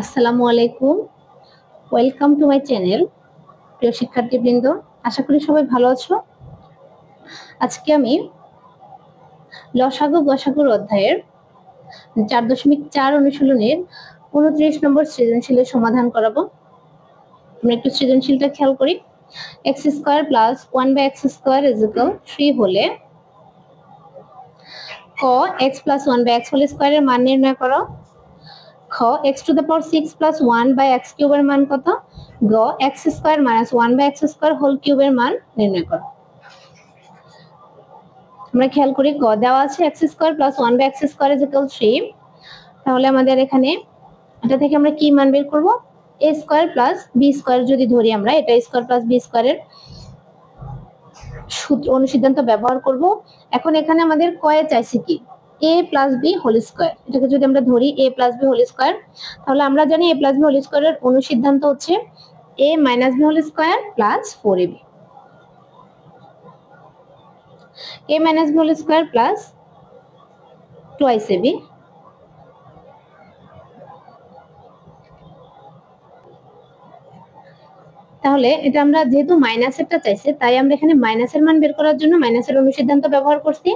আসসালামু আলাইকুম। Welcome to my channel. প্রিয় শিক্ষার্থীবৃন্দ, আশা করি সবাই ভালো আছো। আজকে আমি লসাগু গসাগুর অধ্যায়ের 4.4 অনুশীলনের 29 নম্বর সৃজনশীলের সমাধান করাবো। আমরা একটু সৃজনশীলটা খেয়াল করি। x square plus 1/x square is equal 3 হলে ক x প্লাস 1/x হোল স্কয়ারের মান নির্ণয় করো। খ x to the power 6 plus 1/x কিউবের মান কত? গ x square minus 1/x square whole কিউবের মান নির্ণয় করো। আমরা খেয়াল করি গ দেওয়া আছে x square plus 1/x square is equal 3। তাহলে আমাদের এখানে এটা থেকে আমরা কি মান বের করব? a square plus b square যদি ধরি আমরা, এটা স্কয়ার প্লাস b স্কয়ারের সূত্র অনুসিদ্ধান্ত ব্যবহার করব। এখন এখানে আমাদের কয়ে চাইছে কি? a plus b whole square. এটাকে যদি আমরা ধরি a plus b whole square, তাহলে আমরা জানি a প্লাস b হোল স্কয়ারের অনুসিদ্ধান্ত হচ্ছে a minus b whole square plus 4ab। a minus b whole square plus twice ab। তাহলে এটা আমরা যেহেতু মাইনাসেরটা চাইছে, তাই আমরা এখানে মাইনাসের মান বের করার জন্য মাইনাসের অনুসিদ্ধান্ত ব্যবহার করছি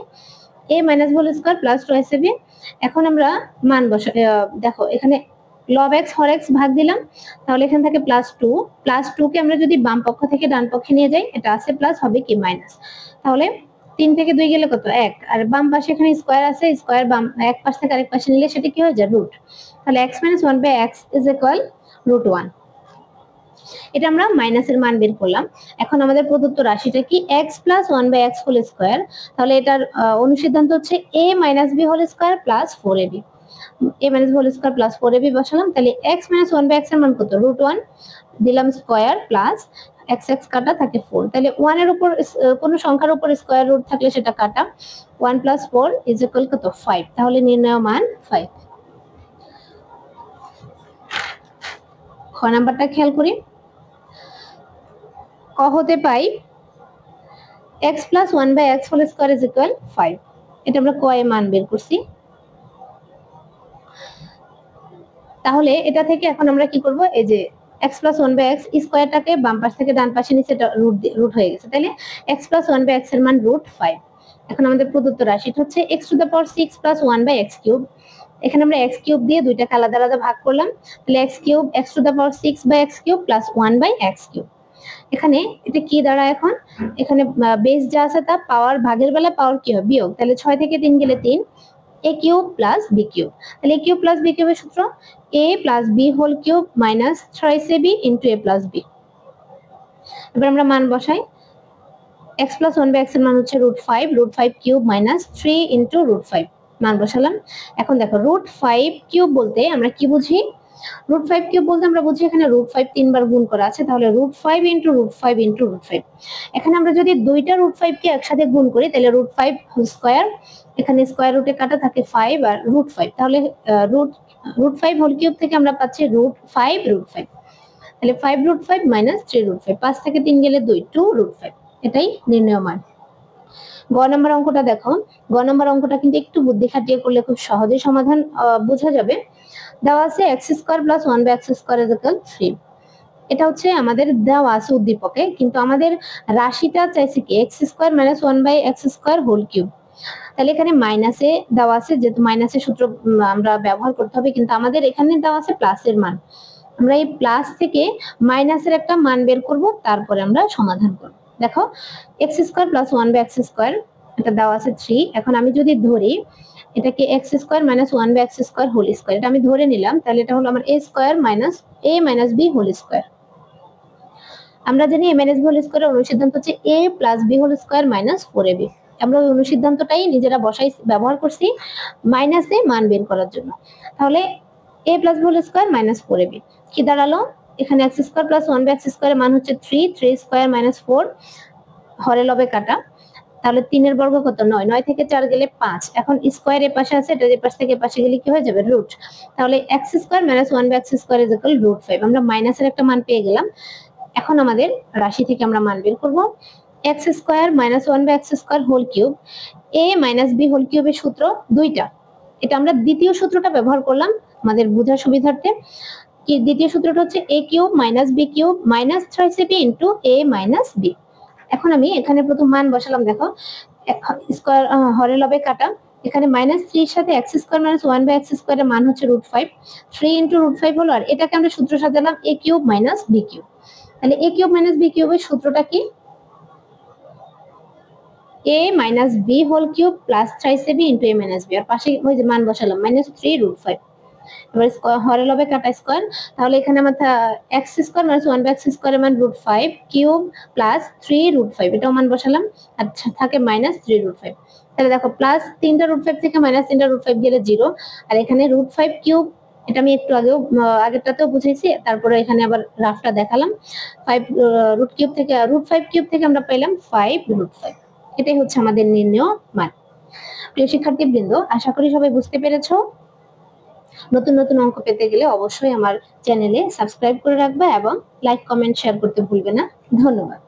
a minus b whole square plus twice ab। এখন আমরা মান বসা, দেখো এখানে log x হর x ভাগ দিলাম, তাহলে এখান থেকে +2 কে আমরা যদি বাম পক্ষ থেকে ডান পক্ষে নিয়ে যাই, এটা আছে প্লাস হবে কি মাইনাস। তাহলে 3 থেকে 2 গেলে কত? 1। আর বাম পাশে এখানে স্কয়ার আছে, স্কয়ার বাম এক পাশ থেকে আরেক পাশে নিলে সেটা কি হয়ে যায়? রুট। তাহলে x - 1/x ইজ ইকুয়াল √1। এটা আমরা মাইনাসের মান বের করলাম। এখন আমাদের প্রদত্ত রাশিটা কি? x + 1/x whole square. তাহলে এটার অনুসিদ্ধান্ত হচ্ছে a - b whole square plus 4ab। a - b whole square plus 4ab বসালাম। তাহলে x - 1/x এর মান কত? √1 দিলাম স্কয়ার প্লাস x x কাটা থাকে 4। তাহলে 1 এর উপর কোন সংখ্যার উপর স্কয়ার রুট থাকলে সেটা কাটা। 1 + 4 ইজ ইকুয়াল কত? 5। তাহলে নির্ণয় মান 5। খ নাম্বারটা খেয়াল করি। ক হতে পাই x + 1/x whole square is equal 5। এটা আমরা ক এর মান বের করছি। তাহলে এটা থেকে এখন আমরা কি করব? এই যে x + 1/x স্কয়ারটাকে বাম পাশ থেকে ডান পাশে নিচে রুট হয়ে গেছে। তাহলে x + 1/x এর মান √5। এখন আমাদের প্রদত্ত রাশিটা হচ্ছে x to the power 6 + 1/x cube. এখানে আমরা x কিউব দিয়ে দুইটাকে আলাদা আলাদা ভাগ করলাম। তাহলে x cube x to the power 6/x cube plus 1/x cube. এখানে এটা কি দাঁড়ায়? এখন এখানে বেস যা আছে তা পাওয়ার ভাগের বেলা পাওয়ার কি হবে? বিয়োগ। তাহলে 6 থেকে 3 গেলে 3, a cube plus b cube. তাহলে a কিউব প্লাস b কিউবের সূত্র a plus b whole cube minus 3ab into a plus b। এবার আমরা মান বসাই। x + 1/x এর মান হচ্ছে √5, √5 কিউব মাইনাস 3 ইনটু √5 মান বসালাম। এখন দেখো √5 কিউব বলতে আমরা কি বুঝি? √5 কিউব বলতে আমরা বুঝি এখানে √5 তিনবার গুণ করা আছে, তাহলে √5 ইনটু √5 ইনটু √5। এখানে আমরা যদি দুইটা √5 কে একসাথে গুণ করি তাহলে √5 হোল স্কয়ার, এখানে স্কয়ার রুটে কাটা থাকে 5 আর √5। তাহলে √5 হোল কিউব থেকে আমরা পাচ্ছি √5 তাহলে 5 মাইনাস 3 5 থেকে 3 গেলে 2, 2 এটাই নির্ণয় মান। গ নম্বর অঙ্কটা দেখো। গ নম্বর অঙ্কটা কিন্তু একটু বুদ্ধি খাটিয়ে করলে খুব সহজেই সমাধান বোঝা যাবে। দেওয়া আছে x square plus 1/x square is equal 3। এটা হচ্ছে আমাদের দেওয়া আছে উদ্দীপকে, কিন্তু আমাদের রাশিটা চাইছে কি? x square minus 1/x square whole cube. তাহলে এখানে মাইনাসে দেওয়া আছে, যেহেতু মাইনাসের সূত্র আমরা ব্যবহার করতে হবে, কিন্তু আমাদের এখানে দেওয়া আছে প্লাসের মান। আমরা এই প্লাস থেকে মাইনাসের একটা মান বের করব, তারপরে আমরা সমাধান করব। দেখো x square plus 1/x square, এটা দেওয়া আছে 3। এখন আমি যদি ধরি এটাকে x square minus 1/x square whole square, এটা আমি ধরে নিলাম, তাহলে এটা হলো আমার a square minus a minus b whole square. আমরা জানি a মাইনাস b হোল স্কয়ারের অনুসিদ্ধান্ত হচ্ছে a plus b whole square minus 4ab। আমরা ওই অনুসিদ্ধান্তটাই নিজেরা বসাই ব্যবহার করছি মাইনাসে মান বের করার জন্য। তাহলে a plus b whole square minus 4ab কি দাঁড়ালো? এখানে x স্কয়ার প্লাস 1/x স্কয়ারের মান হচ্ছে 3 স্কয়ার মাইনাস 4 হরে লবে কাটা। তাহলে 3 এর বর্গ কত? 9, 9 থেকে 4 গেলে 5। এখন স্কয়ার এর পাশে আছে, এটা এর পাশ থেকে পাশে গেলে কি হয়ে যাবে? রুট। তাহলে x square minus 1/x square is equal √5। আমরা মাইনাসের একটা মান পেয়ে গেলাম। এখন আমাদের রাশি থেকে আমরা মান বের করব। x square minus 1/x square whole cube, a minus b whole কিউবের সূত্র দুইটা। এটা আমরা দ্বিতীয় সূত্রটা ব্যবহার করলাম আমাদের বোঝার সুবিধার্থে। কি দ্বিতীয় সূত্রটা হচ্ছে a cube minus b cube minus 3ab into a minus b। এখন আমি এখানে প্রথম মান বসালাম, দেখো স্কয়ার হরে লবে কাটা, এখানে -3 এর সাথে x² - 1/x² এর মান হচ্ছে √5, 3 * √5 হলো, আর এটাকে আমরা সূত্র সাজালাম a cube minus b cube. তাহলে a কিউব মাইনাস b কিউবের সূত্রটা কি? a minus b whole cube plus 3ab into a minus b, আর পাশে ওই যে মান বসালাম -3 √5। এবার হরে লবে কাটা স্কয়ার, তাহলে এখানে আমার x² - 1/x² এর মান √5 কিউব প্লাস 3 √5, এটাও মান বসালাম, আর থাকে -3 √5। তাহলে দেখো প্লাস 3টা √5 থেকে -3টা √5 গেলে 0, আর এখানে √5 কিউব, এটা আমি একটু আগেরটাতেও বুঝাইছি, তারপরে এখানে আবার রাফটা দেখালাম। 5 রুট কিউব থেকে √5 কিউব থেকে আমরা পেলাম 5 √5। এটাই হচ্ছে আমাদের নির্ণয় মান। প্রিয় শিক্ষার্থীবৃন্দ, আশা করি সবাই বুঝতে পেরেছো। নতুন নতুন অঙ্ক পেতে গেলে অবশ্যই আমার চ্যানেলে সাবস্ক্রাইব করে রাখবে এবং লাইক, কমেন্ট, শেয়ার করতে ভুলবে না। ধন্যবাদ।